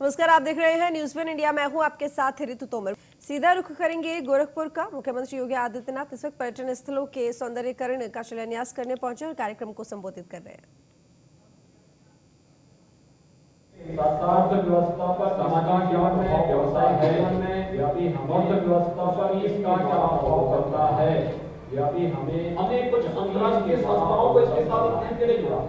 नमस्कार, आप देख रहे हैं न्यूज़ वन इंडिया। मैं हूं आपके साथ ऋतु तोमर। सीधा रुख करेंगे गोरखपुर का। मुख्यमंत्री योगी आदित्यनाथ इस वक्त पर्यटन स्थलों के सौंदर्यीकरण का शिलान्यास करने पहुंचे और कार्यक्रम को संबोधित कर रहे हैं। अर्थव्यवस्था पर सामाजिक जीवन में, व्यवसायिक जीवन में, अर्थव्यवस्था पर इसका क्या प्रभाव पड़ता है, यदि हमें कुछ अंतर्राष्ट्रीय संस्थाओं को इसके साथ अध्ययन के लिए जुड़ा,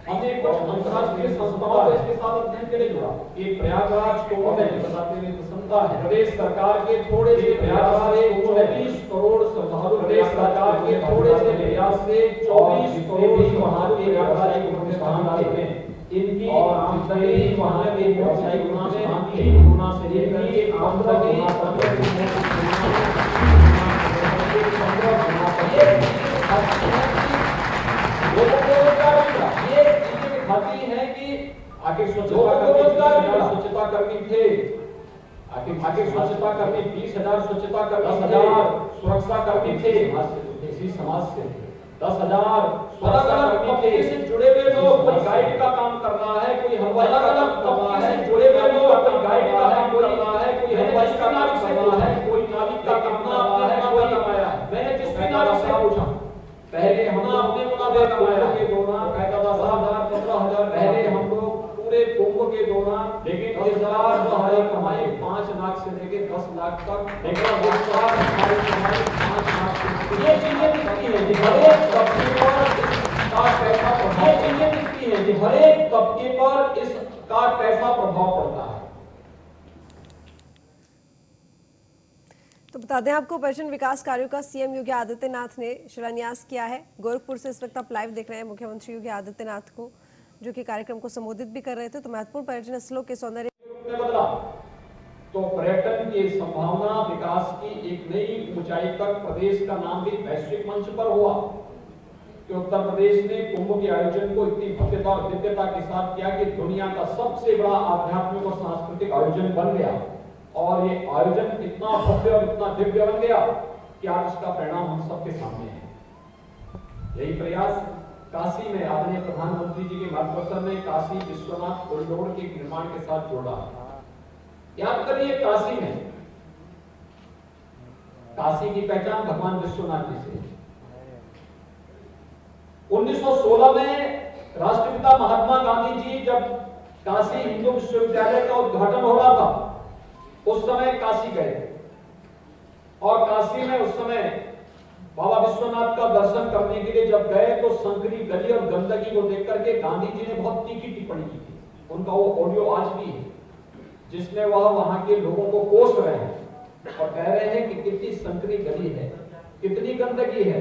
हमें कुछ अंतर्राष्ट्रीय संस्थाओं को इसके साथ अध्ययन के लिए जुड़ा। ये प्रयागराज कुंभ में बताते हुए प्रसन्नता है। प्रदेश सरकार के थोड़े से प्रयास से 24 करोड़ श्रद्धालु, प्रदेश सरकार के थोड़े से प्रयास से 24 करोड़ श्रद्धालु प्रयागराज कुंभ में स्थान लेते हैं। इनकी और आमदनी वहां के व्यवसायिक गुना में 3 गुना से लेकर आमदनी आखिर स्वच्छता कर्मी थे, आखिर स्वच्छता कर्मी 20,000 स्वच्छता कर्मी, 10,000 सुरक्षा कर्मी थे, इसी समाज से 10,000 सुरक्षा कर्मी थे से जुड़े हुए लोग। कोई गाइड का काम कर रहा है, कोई हलवाई का काम कर रहा है, जुड़े हुए लोग कोई गाइड का काम कर रहा है, कोई हलवाई का काम कर रहा है, कोई नाविक का काम कर रहा है, कोई कमाया है। मैंने जिस भी नाविक से पूछा, पहले हम अपने मुनाफे कमाया के दौरान कायदा 10,000 15,000 पहले हम लोग पूरे कुंभ के दौरान, लेकिन इस बार हमारी कमाई 5 लाख से लेकर 10 लाख तक, लेकिन इस बार हमारी कमाई 5 लाख से। ये चीजें दिखती है हर एक तबके पर इसका कैसा प्रभाव, ये चीजें दिखती है हर एक तबके पर इसका कैसा प्रभाव पड़ता है। तो बता दें आपको, पर्यटन विकास कार्यों का सीएम योगी आदित्यनाथ ने शिलान्यास किया है। गोरखपुर से इस वक्त आप लाइव देख रहे हैं मुख्यमंत्री योगी आदित्यनाथ को, जो कि कार्यक्रम को संबोधित भी कर रहे थे। तो महत्वपूर्ण पर्यटन स्थलों के सौंदर्य बदला तो पर्यटन की संभावना विकास की एक नई ऊंचाई तक प्रदेश का नाम भी वैश्विक मंच पर हुआ कि उत्तर प्रदेश ने कुंभ के आयोजन को इतनी भव्यता और दिव्यता के साथ किया कि दुनिया का सबसे बड़ा आध्यात्मिक और सांस्कृतिक आयोजन बन गया। और ये आयोजन इतना भव्य और इतना दिव्य बन गया कि आज उसका परिणाम हम सबके सामने है। यही प्रयास काशी में आदरणीय प्रधानमंत्री जी के मार्गदर्शन में काशी विश्वनाथ कॉरिडोर के निर्माण के साथ जोड़ा। याद करिए, काशी की पहचान भगवान विश्वनाथ जी से। 1916 में राष्ट्रपिता महात्मा गांधी जी जब काशी हिंदू विश्वविद्यालय का उद्घाटन हो रहा था, उस समय काशी गए और काशी में उस समय बाबा विश्वनाथ का दर्शन करने के लिए जब गए तो संकरी गली और गंदगी को देख करके गांधी जी ने बहुत तीखी टिप्पणी की थी। उनका वो ऑडियो आज भी है जिसमें वह वहां के लोगों को कोस रहे हैं और कह रहे हैं कि कितनी संकरी गली है, कितनी गंदगी है,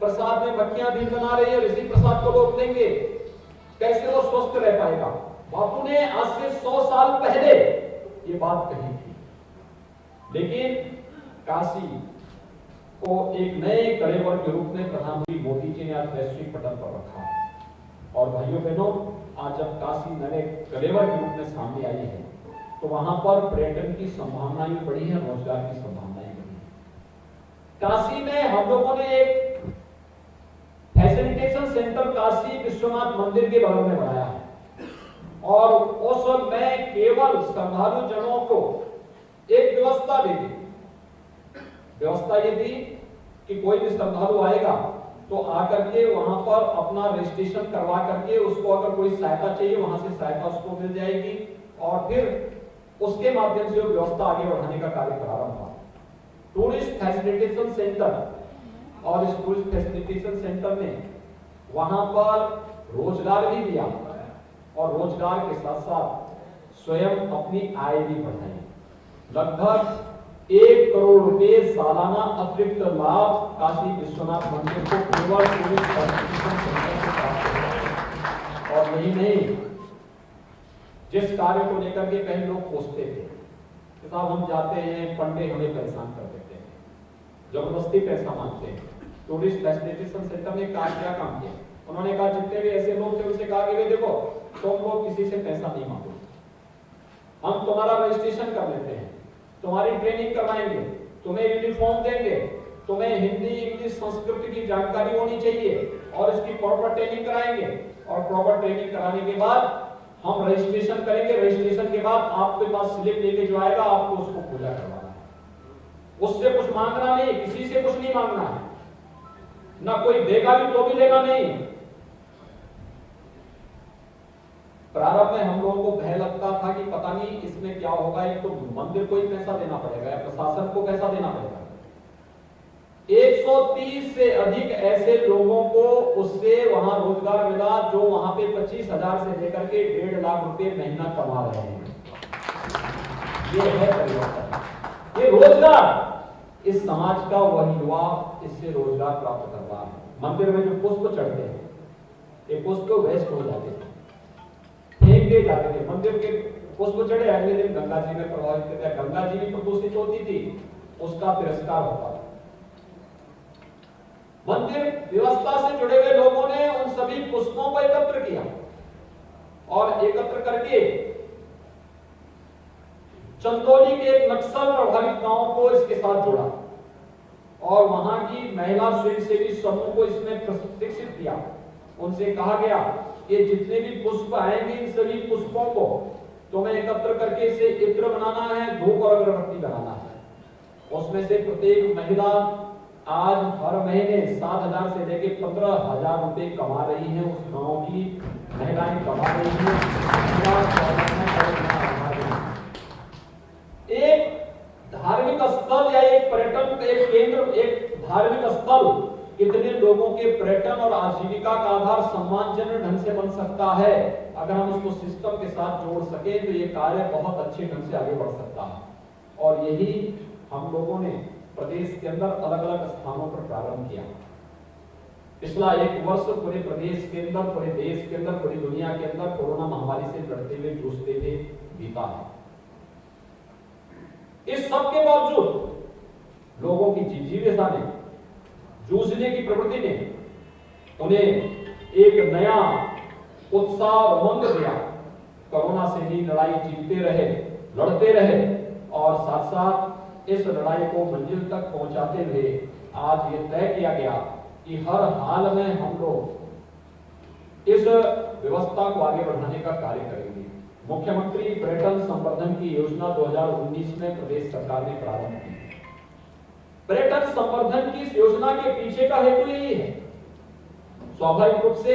प्रसाद में मक्खियां भी बना रही है और इसी प्रसाद को लोग लेंगे, कैसे वो स्वस्थ रह पाएगा। बापू ने आज से 100 साल पहले ये बात कही थी। लेकिन काशी को एक नए कलेवर के रूप में प्रधानमंत्री मोदी जी ने आज वैश्विक पटल पर रखा है। और भाइयों बहनों, आज जब काशी नए कलेवर के रूप में सामने आई है तो वहां पर पर्यटन की संभावनाएं भी बढ़ी है, रोजगार की संभावनाएं बढ़ी है। काशी में हम लोगों ने एक फैसिलिटेशन सेंटर काशी विश्वनाथ मंदिर के बगल में बनाया है और उस वक्त में केवल श्रद्धालु जनों को एक व्यवस्था दी थी। व्यवस्था ये थी कि कोई भी श्रद्धालु आएगा तो आकर के वहां पर अपना रजिस्ट्रेशन करवा करके उसको अगर कोई सहायता चाहिए वहां से सहायता उसको मिल जाएगी और फिर उसके माध्यम से व्यवस्था आगे बढ़ाने का कार्य प्रारंभ हुआ। टूरिस्ट फैसिलिटेशन सेंटर और इस टूरिस्ट फैसिलिटेशन सेंटर ने वहां पर रोजगार भी दिया और रोजगार के साथ साथ स्वयं अपनी आय भी बढ़ाई। लगभग 1 करोड़ रुपए सालाना अतिरिक्त लाभ काशी विश्वनाथ मंदिर को केवल टूरिस्ट फैसिलिटेशन सेंटर से प्राप्त हुआ। और नहीं, जिस कार्य को लेकर के कई लोग पूछते थे कि साहब हम जाते हैं, पंडे हमें परेशान कर देते हैं, जबरदस्ती पैसा मांगते हैं। टूरिस्ट फैसिलिटेशन सेंटर ने क्या काम किया? उन्होंने कहा जितने भी ऐसे लोग थे उनसे कहा कि देखो तुम लोग किसी से पैसा नहीं मांगो, हम तुम्हारा रजिस्ट्रेशन कर लेते हैं, तुम्हारी ट्रेनिंग करवाएंगे, तुम्हें यूनिफॉर्म देंगे, तुम्हें हिंदी इंग्लिश संस्कृत की जानकारी होनी चाहिए और इसकी प्रॉपर ट्रेनिंग कराएंगे और प्रॉपर ट्रेनिंग कराने के बाद हम रजिस्ट्रेशन करेंगे, रजिस्ट्रेशन के बाद आपके पास स्लिप लेके जो आएगा आपको उसको पूजा करवाना है। उससे कुछ मांगना नहीं, किसी से कुछ नहीं मांगना है, ना कोई देगा भी तो भी लेगा नहीं। प्रारंभ में हम लोगों को भय लगता था कि पता नहीं इसमें क्या होगा, एक तो मंदिर को ही पैसा देना पड़ेगा या प्रशासन को पैसा देना पड़ेगा। 130 से अधिक ऐसे लोगों को उससे वहां रोजगार मिला जो वहां पे 25,000 से लेकर के 1.5 लाख रुपए महीना कमा रहे हैं। ये है परिवर्तन, ये रोजगार। इस समाज का वह युवा इससे रोजगार प्राप्त कर रहा है। मंदिर में जो पुष्प चढ़ते हैं, ये पुष्प वेस्ट हो जाते थे, फेंक दिए जाते थे। मंदिर के पुष्प चढ़े, अगले दिन गंगा जी में प्रवाहित करते, गंगा जी भी प्रदूषित होती थी, उसका तिरस्कार होता था। मंदिर व्यवस्था से जुड़े हुए लोगों ने उन सभी पुष्पों को एकत्र किया और एकत्र करके चंदौली के एक नक्सल प्रभावित गांव को इसके साथ जोड़ा और वहां की महिला स्वयंसेवी समूह को इसमें प्रशिक्षित किया। उनसे कहा गया कि जितने भी पुष्प आएंगे इन सभी पुष्पों को तुम्हें एकत्र करके इसे इत्र बनाना है, धूप और अगरबत्ती बनाना है। उसमें से प्रत्येक महिला आज हर महीने 7,000 से लेकर 15,000 रुपए कमा रही हैं। उस गांव की महिलाएं कमा रही हैं। एक धार्मिक स्थल या एक पर्यटन एक केंद्र, एक धार्मिक स्थल कितने लोगों के पर्यटन और आजीविका का आधार सम्मानजनक ढंग से बन सकता है। अगर हम उसको सिस्टम के साथ जोड़ सके तो ये कार्य बहुत अच्छे ढंग से आगे बढ़ सकता है। और यही हम लोगों ने प्रदेश के अंदर अलग अलग स्थानों पर प्रारंभ किया। पिछला 1 वर्ष पूरे प्रदेश के अंदर, पूरे देश के अंदर, पूरी दुनिया के अंदर कोरोना महामारी से लड़ते हुए जूझते हुए बीता है। इस सब के बावजूद लोगों की जिज्ञासा ने, जूझने की प्रवृत्ति ने उन्हें एक नया उत्साह और उमंग दिया। कोरोना से ही लड़ाई जीतते रहे, लड़ते रहे और साथ साथ इस लड़ाई को मंजिल तक पहुंचाते हुए आज ये तय किया गया कि हर हाल में हम लोग इस व्यवस्था को आगे बढ़ाने का कार्य करेंगे। मुख्यमंत्री पर्यटन संवर्धन की योजना 2019 में प्रदेश सरकार ने प्रारंभ की। पर्यटन संवर्धन की इस योजना के पीछे का हेतु यही है, स्वाभाविक रूप से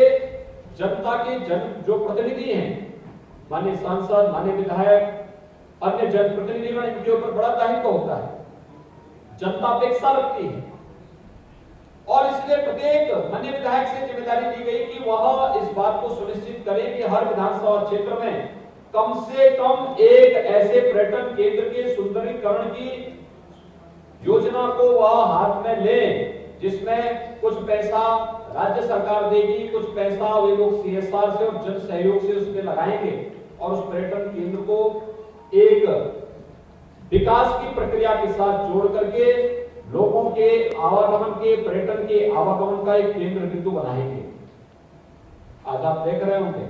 जनता के जो प्रतिनिधि हैं, माननीय सांसद, माननीय विधायक, अन्य जनप्रतिनिधिगण, इनके ऊपर बड़ा दायित्व होता है। जनता अपेक्षा रखती है और इसलिए प्रत्येक माननीय विधायक से जिम्मेदारी दी गई कि वह इस बात को सुनिश्चित करें कि हर विधानसभा क्षेत्र में कम से कम एक ऐसे पर्यटन केंद्र के सुंदरीकरण की योजना को वह हाथ में ले, जिसमें कुछ पैसा राज्य सरकार देगी, कुछ पैसा वे लोग सीएसआर से और जन सहयोग से उसमें लगाएंगे और उस पर्यटन केंद्र को एक विकास की प्रक्रिया के साथ जोड़ करके लोगों के आवागमन के, पर्यटन के आवागमन का एक केंद्र बिंदु बनाएंगे। आज आप देख रहे होंगे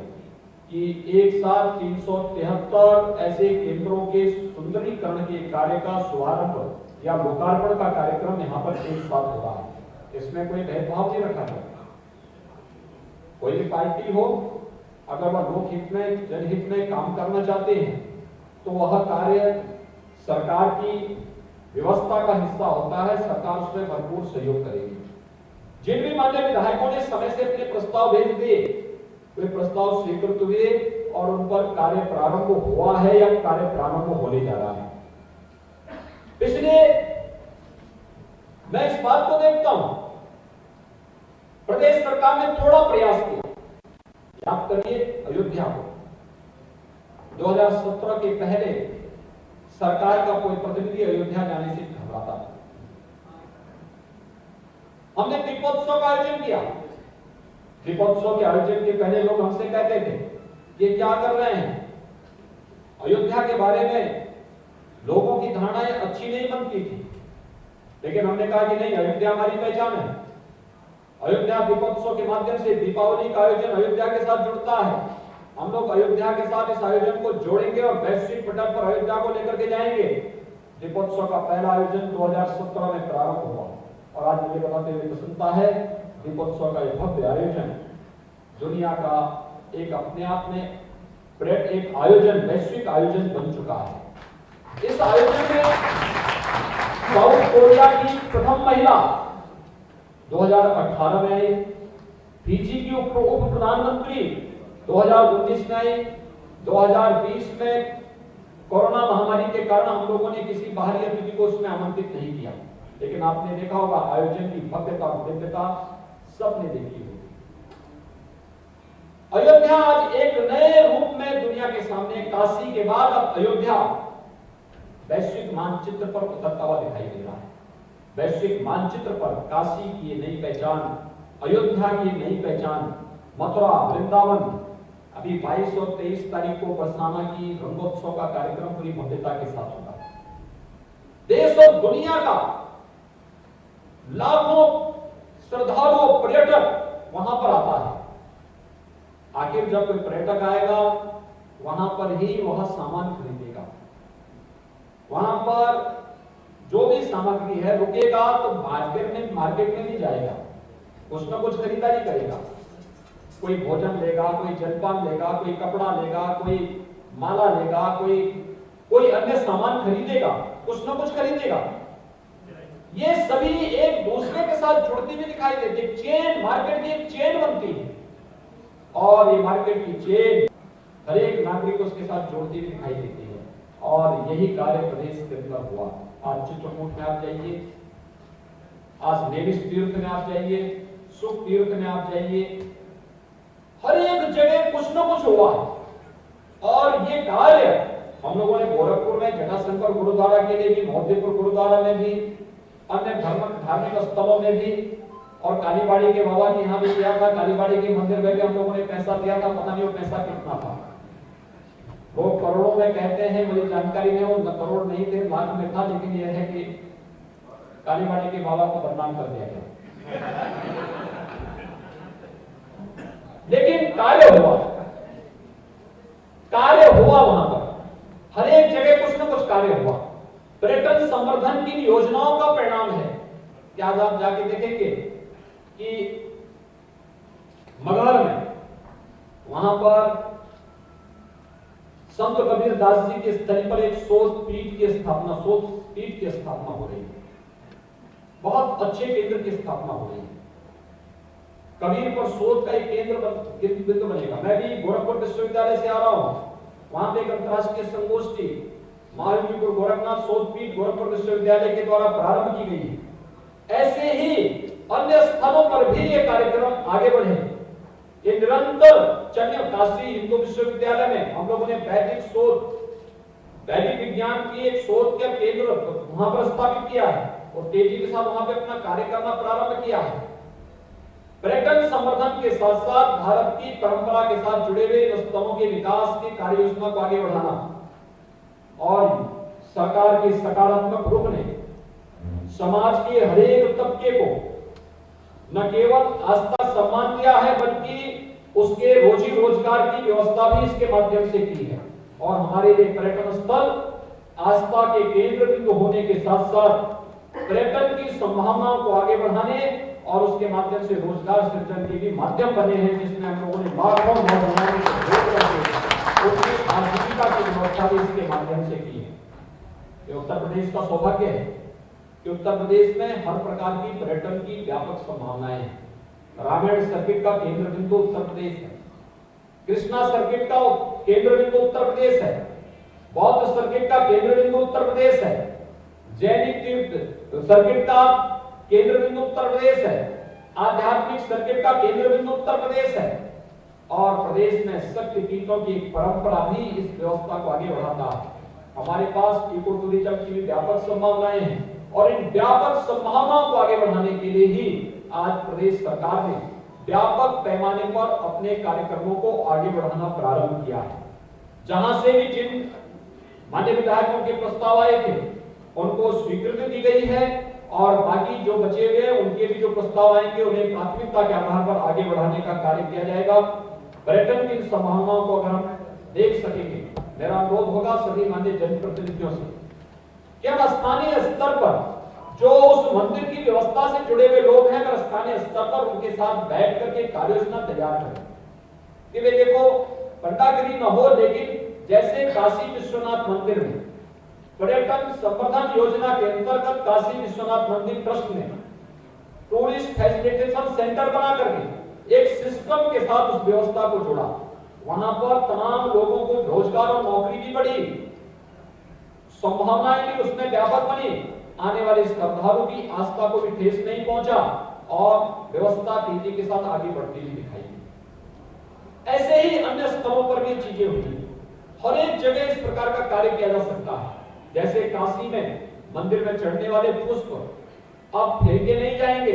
कि एक साथ 373 ऐसे केंद्रों के सुंदरीकरण के कार्य का शुभारंभ या लोकार्पण का कार्यक्रम यहाँ पर एक साथ हो रहा है। इसमें कोई भेदभाव नहीं रखा जाता। कोई भी पार्टी हो, अगर वह लोकहित में, जनहित में काम करना चाहते हैं तो वह कार्य सरकार की व्यवस्था का हिस्सा होता है। सरकार उसमें भरपूर सहयोग करेगी। जिन भी माननीय विधायकों ने समय से अपने प्रस्ताव भेज दिए, वे प्रस्ताव स्वीकृत हुए और उन पर कार्य प्रारंभ हुआ है या कार्य प्रारंभ होने जा रहा है। इसलिए मैं इस बात को देखता हूं, प्रदेश सरकार ने थोड़ा प्रयास किया। याद करिए अयोध्या को 2017 के पहले सरकार का कोई प्रतिनिधि अयोध्या जाने से घबराता था। हमने दीपोत्सव का आयोजन किया। दीपोत्सव के आयोजन के पहले लोग हमसे कहते थे ये क्या कर रहे हैं। अयोध्या के बारे में लोगों की धारणाएं अच्छी नहीं बनती थी, लेकिन हमने कहा कि नहीं, अयोध्या हमारी पहचान है। अयोध्या दीपोत्सव के माध्यम से दीपावली का आयोजन अयोध्या के साथ जुड़ता है। हम लोग अयोध्या के साथ इस आयोजन को जोड़ेंगे और वैश्विक पटल पर अयोध्या को लेकर के जाएंगे। दीपोत्सव का पहला आयोजन 2017 में प्रारंभ हुआ और आज मुझे बताते हुए प्रसन्नता है, दीपोत्सव का यह भव्य आयोजन दुनिया का एक अपने आप में एक आयोजन, वैश्विक आयोजन बन चुका है। इस आयोजन में साउथ कोरिया की प्रथम महिला 2018 में आई, फिजी की उप प्रधानमंत्री 2019 में आई, 2020 में कोरोना महामारी के कारण हम लोगों ने किसी बाहरी अतिथि को उसमें आमंत्रित नहीं किया, लेकिन आपने देखा होगा आयोजन की भव्यता और दिव्यता सबने देखी होगी। अयोध्या आज एक नए रूप में दुनिया के सामने, काशी के बाद अब अयोध्या वैश्विक मानचित्र पर उतरता हुआ दिखाई दे रहा है। वैश्विक मानचित्र पर काशी की ये नई पहचान, अयोध्या की नई पहचान, मथुरा, वृंदावन, अभी 22 और 23 तारीख को बरसाना की रंगोत्सव का कार्यक्रम पूरी भव्यता के साथ होगा। देश और दुनिया का लाखों श्रद्धालु पर्यटक वहां पर आता है। आखिर जब कोई पर्यटक आएगा वहां पर ही वह सामान खरीदेगा, वहां पर जो भी सामग्री है रुकेगा तो मार्केट में भी जाएगा, कुछ ना कुछ खरीदारी करेगा। कोई भोजन लेगा, कोई जलपान लेगा, कोई कपड़ा लेगा, कोई माला लेगा, कोई अन्य सामान खरीदेगा, कुछ ना कुछ खरीदेगा। ये सभी एक दूसरे के साथ जुड़ती हुई दिखाई देती है। चेन, मार्केट की एक चेन बनती है और ये मार्केट की चेन हर एक नागरिक को उसके साथ जोड़ती हुई दिखाई देती है और यही कार्य प्रदेश के अंदर हुआ। आज चित्रकूट में आप जाइए, आज नेमिष तीर्थ में आप जाइए, सुख तीर्थ में आप जाइए, हर एक जगह कुछ न कुछ हुआ है। और ये कार्य हम लोगों ने गोरखपुर में जटाशंकर गुरुद्वारा के लिए भी, मोहद्दीपुर गुरुद्वारा में भी, अन्य धार्मिक स्थलों में भी और कालीबाड़ी के बाबा के यहाँ भी किया था। कालीबाड़ी के मंदिर में भी हम लोगों ने पैसा दिया था, पता नहीं वो पैसा कितना था। लोग करोड़ों में कहते हैं, मुझे जानकारी नहीं, वो करोड़ नहीं थे, लाख में था, लेकिन यह है कि कालीबाड़ी के बाबा को बदनाम कर दिया गया। लेकिन कार्य हुआ वहां पर, हर एक जगह कुछ न कुछ कार्य हुआ। पर्यटन संवर्धन की योजनाओं का परिणाम है कि आज आप जाके देखेंगे कि मगहर में वहां पर संत कबीर दास जी के स्थल पर एक शोध पीठ की स्थापना हो रही है। बहुत अच्छे केंद्र की स्थापना हो रही है। कबीर पर शोध का एक केंद्र बिंदु बनेगा। मैं भी गोरखपुर विश्वविद्यालय से आ रहा हूं, वहां पे एक अंतरराष्ट्रीय संगोष्ठी महायोगीपुर गोरखनाथ शोधपीठ गोरखपुर विश्वविद्यालय के द्वारा प्रारंभ की गई है। ऐसे ही अन्य स्थानों पर भी ये कार्यक्रम आगे बढ़े। ये निरंतर चलिए। काशी हिंदू विश्वविद्यालय में हम लोगों ने वैदिक विज्ञान की एक शोध का केंद्र वहां पर स्थापित किया है और तेजी के साथ वहां पे अपना कार्य करना प्रारंभ किया है। पर्यटन संवर्धन के साथ साथ भारत की परंपरा के साथ जुड़े हुए स्थलों के विकास की कार्य योजना को आगे बढ़ाना और सरकार के सकारात्मक रुख ने समाज के हर एक तबके को न केवल आस्था सम्मान दिया है, बल्कि उसके रोजी रोजगार की व्यवस्था भी इसके माध्यम से की है। और हमारे लिए पर्यटन स्थल आस्था के केंद्र बिंदु होने के साथ साथ पर्यटन की संभावनाओं को आगे बढ़ाने और उसके माध्यम से रोजगार सृजन के भी माध्यम बने हैं, जिसमें हम लोगों ने लाखों नौजवानों को जोड़ करके उनकी आजीविका की व्यवस्था भी इसके माध्यम से की है। ये उत्तर प्रदेश का सौभाग्य है कि उत्तर प्रदेश में हर प्रकार की पर्यटन की व्यापक संभावनाएं हैं। रामायण सर्किट का केंद्र बिंदु उत्तर प्रदेश है, कृष्णा सर्किट का केंद्र बिंदु उत्तर प्रदेश है, बौद्ध सर्किट का केंद्र बिंदु उत्तर प्रदेश है, जैनिक तीर्थ सर्किट का केंद्र बिंदु उत्तर प्रदेश है, आध्यात्मिक सर्किट का केंद्र बिंदु उत्तर प्रदेश है और प्रदेश में शक्तिपीठों की एक परंपरा भी इस व्यवस्था को आगे बढ़ाता है। हमारे पास इको टूरिज्म की भी व्यापक संभावनाएं हैं और इन व्यापक संभावनाओं को आगे बढ़ाने के लिए ही आज प्रदेश सरकार ने व्यापक पैमाने पर अपने कार्यक्रमों को आगे बढ़ाना प्रारंभ किया है। जहां से भी जिन माननीय विधायकों के प्रस्ताव आए थे उनको स्वीकृति दी गई है और बाकी जो बचे हुए उनके भी जो प्रस्ताव आएंगे उन्हें प्राथमिकता के आधार पर आगे बढ़ाने का कार्य किया जाएगा। पर्यटन की संभावनाओं को अगर हम देख सकेंगे, मेरा अनुरोध होगा सभी माननीय जनप्रतिनिधियों से कि हम स्थानीय स्तर पर जो उस मंदिर की व्यवस्था से जुड़े हुए लोग हैं, अगर स्थानीय स्तर पर उनके साथ बैठ करके कार्य योजना तैयार करें कि वे देखो बंटागिरी न हो, लेकिन जैसे काशी विश्वनाथ मंदिर में पर्यटन संवर्धन योजना के अंतर्गत काशी विश्वनाथ मंदिर ट्रस्ट ने टूरिस्ट फैसिलिटेशन सेंटर बना करके एक सिस्टम के साथ उस व्यवस्था को जोड़ा, वहां पर तमाम लोगों को रोजगार और नौकरी भी बढ़ी, संभावनाएं भी उसमें व्यापक बनी, आने वाले श्रद्धालुओं की आस्था को भी ठेस नहीं पहुंचा और व्यवस्था तेजी के साथ आगे बढ़ती हुई दिखाई दी। ऐसे ही अन्य स्थलों पर भी चीजें हुई। हर एक जगह इस प्रकार का कार्य किया जा सकता है। जैसे काशी में मंदिर में चढ़ने वाले पुष्प अब फेंके नहीं जाएंगे,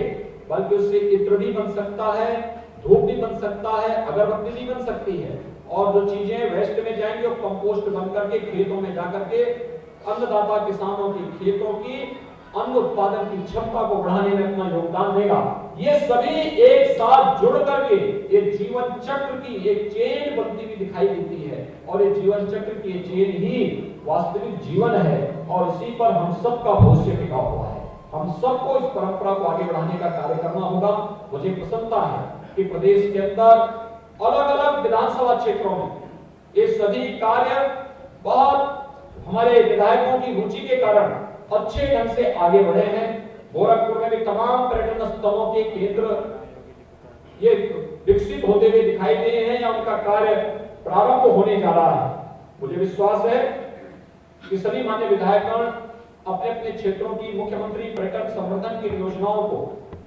बल्कि उससे इत्र भी बन सकता है, धूप भी बन सकता है, अगरबत्ती भी बन सकती है, और जो चीजें वेस्ट में जाएंगी वो कंपोस्ट बन करके खेतों में जाकर के अन्नदाता किसानों की खेतों की अन्न उत्पादन की क्षमता को बढ़ाने में अपना योगदान देगा। ये सभी एक साथ जुड़ करके एक जीवन चक्र की एक चेन बनती हुई दिखाई देती है, और ये जीवन चक्र की चेन ही वास्तविक जीवन है, और इसी पर हम सबका भविष्य टिका हुआ है। हम सबको इस परंपरा को आगे बढ़ाने का कार्य करना होगा। मुझे प्रसन्नता है कि प्रदेश के अंदर अलग अलग विधानसभा क्षेत्रों में ये सभी कार्य बहुत हमारे विधायकों की रुचि के कारण अच्छे ढंग से आगे बढ़े हैं। गोरखपुर में भी तमाम पर्यटन स्थलों के केंद्र ये विकसित होते हुए दिखाई दे रहे हैं या उनका कार्य प्रारंभ होने जा रहा है। मुझे विश्वास है कि सभी मान्य विधायकगण अपने अपने क्षेत्रों की मुख्यमंत्री पर्यटन संवर्धन की योजनाओं को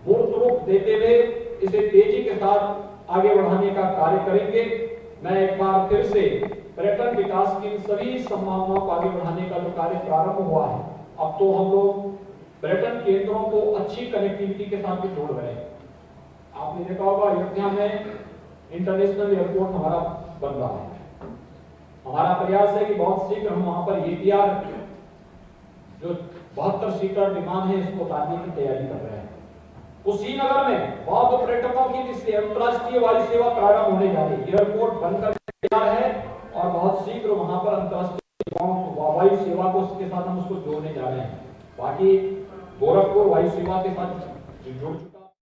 मूर्त रूप देते हुए इसे तेजी के साथ आगे बढ़ाने का कार्य करेंगे। मैं एक बार फिर से पर्यटन विकास की सभी संभावनाओं को आगे बढ़ाने का जो कार्य प्रारंभ हुआ है, अब तो हम लोग पर्यटन केंद्रों को अच्छी कनेक्टिविटी के साथ भी जोड़ रहे हैं। आपने देखा होगा अयोध्या में इंटरनेशनल एयरपोर्ट हमारा बन रहा है। हमारा प्रयास है कि बहुत शीघ्र हम वहां पर ATR जो 72 सीटर विमान है इसको लाने की तैयारी कर रहे हैं। कुशीनगर में बौद्ध पर्यटकों की जिससे अंतर्राष्ट्रीय वायु सेवा प्रारंभ होने जा रही है, एयरपोर्ट बनकर तैयार है और बहुत शीघ्र वहां पर अंतर्राष्ट्रीय वायु सेवा को उसके साथ हम उसको जोड़ने जा रहे हैं। बाकी गोरखपुर वायु सेवा के साथ जुड़ चुका